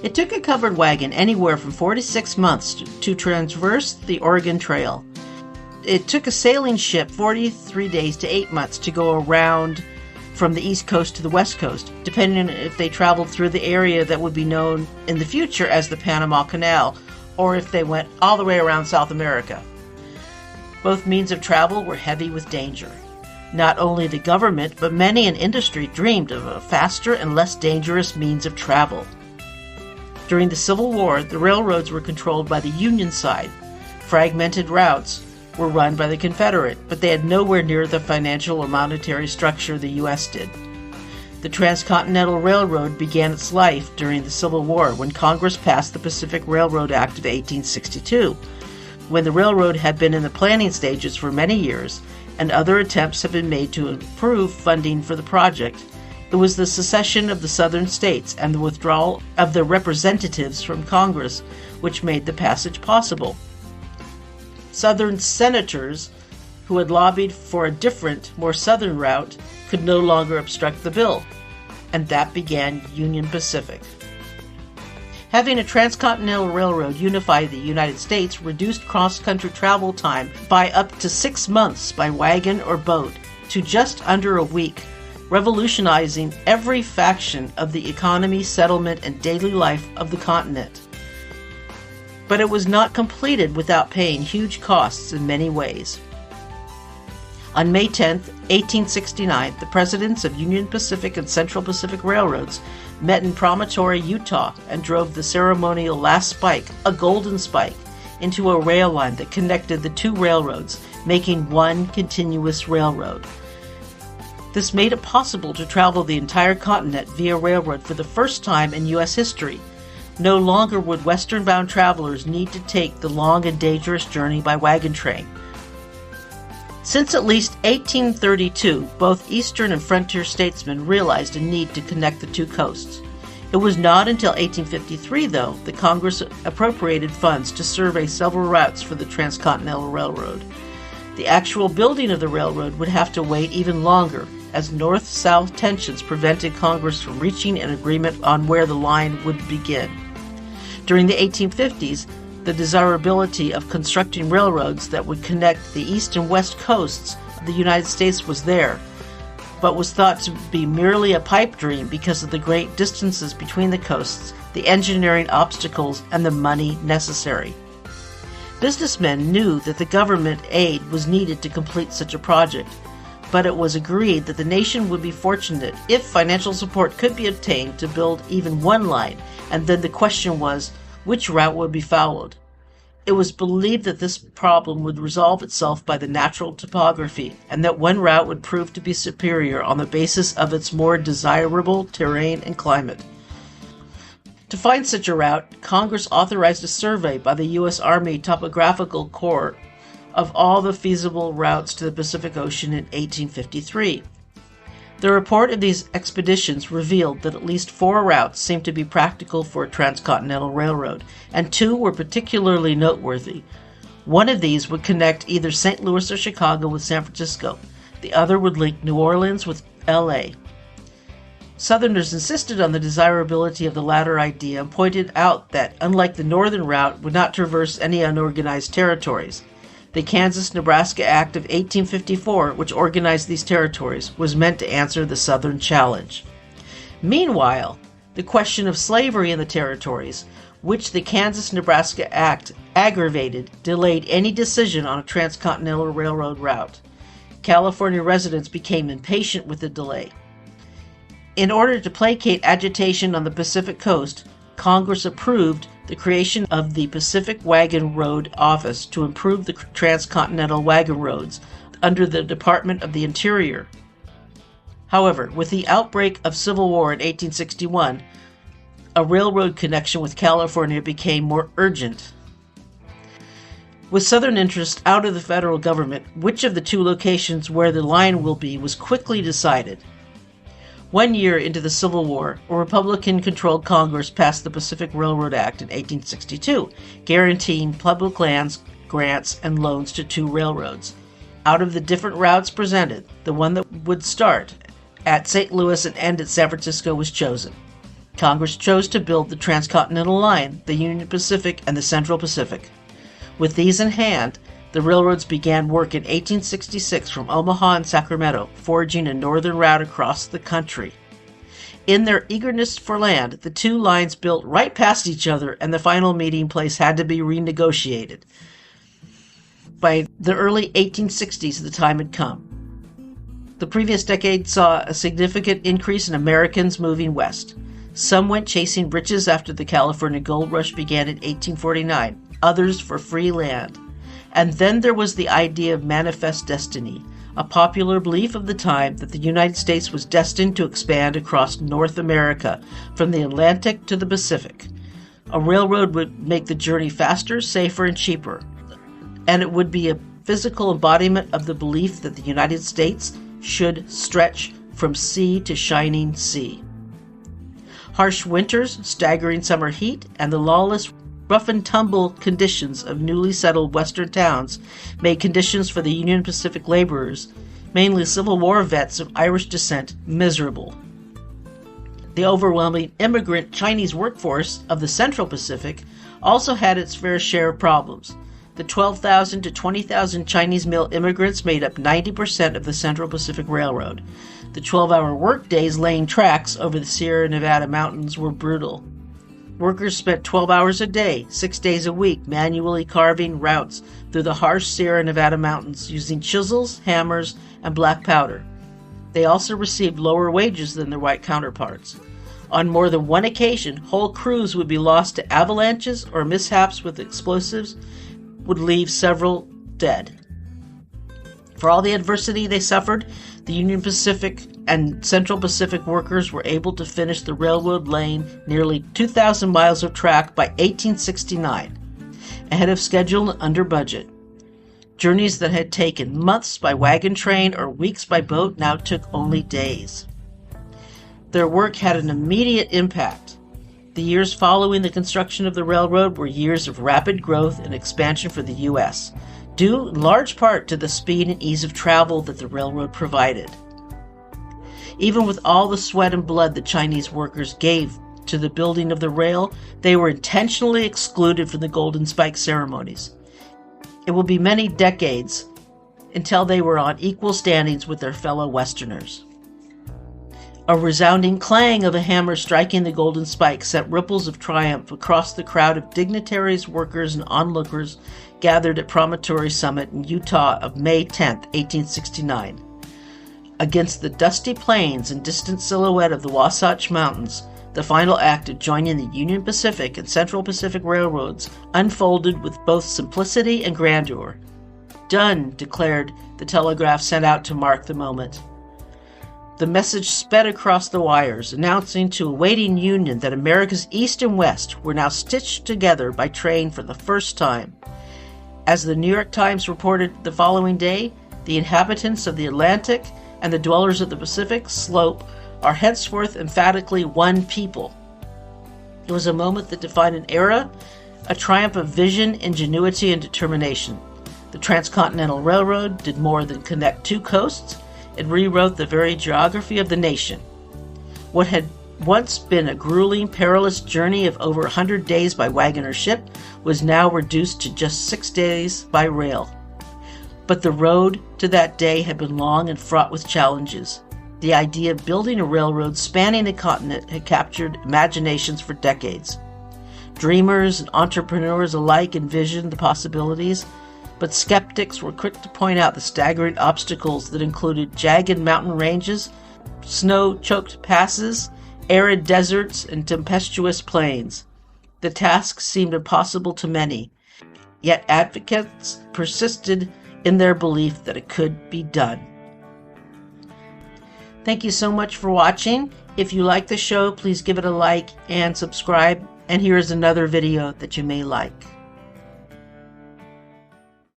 It took a covered wagon anywhere from 4 to 6 months to traverse the Oregon Trail. It took a sailing ship 43 days to 8 months to go around from the East Coast to the West Coast, depending on if they traveled through the area that would be known in the future as the Panama Canal, or if they went all the way around South America. Both means of travel were heavy with danger. Not only the government, but many in industry dreamed of a faster and less dangerous means of travel. During the Civil War, the railroads were controlled by the Union side. Fragmented routes were run by the Confederate, but they had nowhere near the financial or monetary structure the U.S. did. The Transcontinental Railroad began its life during the Civil War when Congress passed the Pacific Railroad Act of 1862. When the railroad had been in the planning stages for many years, and other attempts have been made to improve funding for the project, it was the secession of the southern states and the withdrawal of the representatives from Congress which made the passage possible. Southern senators who had lobbied for a different, more southern route could no longer obstruct the bill, and that began Union Pacific. Having a transcontinental railroad unify the United States reduced cross-country travel time by up to 6 months by wagon or boat to just under a week, revolutionizing every faction of the economy, settlement, and daily life of the continent. But it was not completed without paying huge costs in many ways. On May 10, 1869, the presidents of Union Pacific and Central Pacific Railroads met in Promontory, Utah, and drove the ceremonial last spike, a golden spike, into a rail line that connected the two railroads, making one continuous railroad. This made it possible to travel the entire continent via railroad for the first time in U.S. history. No longer would western-bound travelers need to take the long and dangerous journey by wagon train. Since at least 1832, both eastern and frontier statesmen realized a need to connect the two coasts. It was not until 1853, though, that Congress appropriated funds to survey several routes for the Transcontinental Railroad. The actual building of the railroad would have to wait even longer, as north-south tensions prevented Congress from reaching an agreement on where the line would begin. During the 1850s, the desirability of constructing railroads that would connect the east and west coasts of the United States was there, but was thought to be merely a pipe dream because of the great distances between the coasts, the engineering obstacles, and the money necessary. Businessmen knew that the government aid was needed to complete such a project, but it was agreed that the nation would be fortunate if financial support could be obtained to build even one line, and then the question was, which route would be followed? It was believed that this problem would resolve itself by the natural topography, and that one route would prove to be superior on the basis of its more desirable terrain and climate. To find such a route, Congress authorized a survey by the U.S. Army Topographical Corps of all the feasible routes to the Pacific Ocean in 1853. The report of these expeditions revealed that at least 4 routes seemed to be practical for a transcontinental railroad, and 2 were particularly noteworthy. One of these would connect either St. Louis or Chicago with San Francisco. The other would link New Orleans with L.A. Southerners insisted on the desirability of the latter idea and pointed out that, unlike the northern route, would not traverse any unorganized territories. The Kansas-Nebraska Act of 1854, which organized these territories, was meant to answer the Southern challenge. Meanwhile, the question of slavery in the territories, which the Kansas-Nebraska Act aggravated, delayed any decision on a transcontinental railroad route. California residents became impatient with the delay. In order to placate agitation on the Pacific Coast, Congress approved the creation of the Pacific Wagon Road Office to improve the transcontinental wagon roads under the Department of the Interior. However, with the outbreak of Civil War in 1861, a railroad connection with California became more urgent. With Southern interest out of the federal government, which of the 2 locations where the line will be was quickly decided. 1 year into the Civil War, a Republican-controlled Congress passed the Pacific Railroad Act in 1862, guaranteeing public lands, grants, and loans to 2 railroads. Out of the different routes presented, the one that would start at St. Louis and end at San Francisco was chosen. Congress chose to build the transcontinental line, the Union Pacific and the Central Pacific. With these in hand, the railroads began work in 1866 from Omaha and Sacramento, forging a northern route across the country. In their eagerness for land, the two lines built right past each other, and the final meeting place had to be renegotiated. By the early 1860s, the time had come. The previous decade saw a significant increase in Americans moving west. Some went chasing riches after the California gold rush began in 1849, others for free land. And then there was the idea of manifest destiny, a popular belief of the time that the United States was destined to expand across North America, from the Atlantic to the Pacific. A railroad would make the journey faster, safer, and cheaper, and it would be a physical embodiment of the belief that the United States should stretch from sea to shining sea. Harsh winters, staggering summer heat, and the lawless rough-and-tumble conditions of newly settled western towns made conditions for the Union Pacific laborers, mainly Civil War vets of Irish descent, miserable. The overwhelming immigrant Chinese workforce of the Central Pacific also had its fair share of problems. The 12,000 to 20,000 Chinese mill immigrants made up 90% of the Central Pacific Railroad. The 12-hour workdays laying tracks over the Sierra Nevada mountains were brutal. Workers spent 12 hours a day, 6 days a week, manually carving routes through the harsh Sierra Nevada mountains using chisels, hammers, and black powder. They also received lower wages than their white counterparts. On more than one occasion, whole crews would be lost to avalanches or mishaps with explosives would leave several dead. For all the adversity they suffered, the Union Pacific and Central Pacific workers were able to finish the railroad laying nearly 2,000 miles of track by 1869, ahead of schedule and under budget. Journeys that had taken months by wagon train or weeks by boat now took only days. Their work had an immediate impact. The years following the construction of the railroad were years of rapid growth and expansion for the U.S., due in large part to the speed and ease of travel that the railroad provided. Even with all the sweat and blood the Chinese workers gave to the building of the rail, they were intentionally excluded from the Golden Spike ceremonies. It will be many decades until they were on equal standings with their fellow Westerners. A resounding clang of a hammer striking the golden spike sent ripples of triumph across the crowd of dignitaries, workers, and onlookers gathered at Promontory Summit in Utah of May 10, 1869. Against the dusty plains and distant silhouette of the Wasatch Mountains, the final act of joining the Union Pacific and Central Pacific Railroads unfolded with both simplicity and grandeur. "Done," declared the telegraph sent out to mark the moment. The message sped across the wires, announcing to a waiting Union that America's East and West were now stitched together by train for the first time. As the New York Times reported the following day, the inhabitants of the Atlantic and the dwellers of the Pacific slope are henceforth emphatically one people. It was a moment that defined an era, a triumph of vision, ingenuity, and determination. The Transcontinental Railroad did more than connect two coasts. It rewrote the very geography of the nation. What had once been a grueling, perilous journey of over 100 days by wagon or ship was now reduced to just 6 days by rail. But the road to that day had been long and fraught with challenges. The idea of building a railroad spanning a continent had captured imaginations for decades. Dreamers and entrepreneurs alike envisioned the possibilities, but skeptics were quick to point out the staggering obstacles that included jagged mountain ranges, snow-choked passes, arid deserts, and tempestuous plains. The task seemed impossible to many, yet advocates persisted in their belief that it could be done. Thank you so much for watching. If you like the show, please give it a like and subscribe, and here is another video that you may like.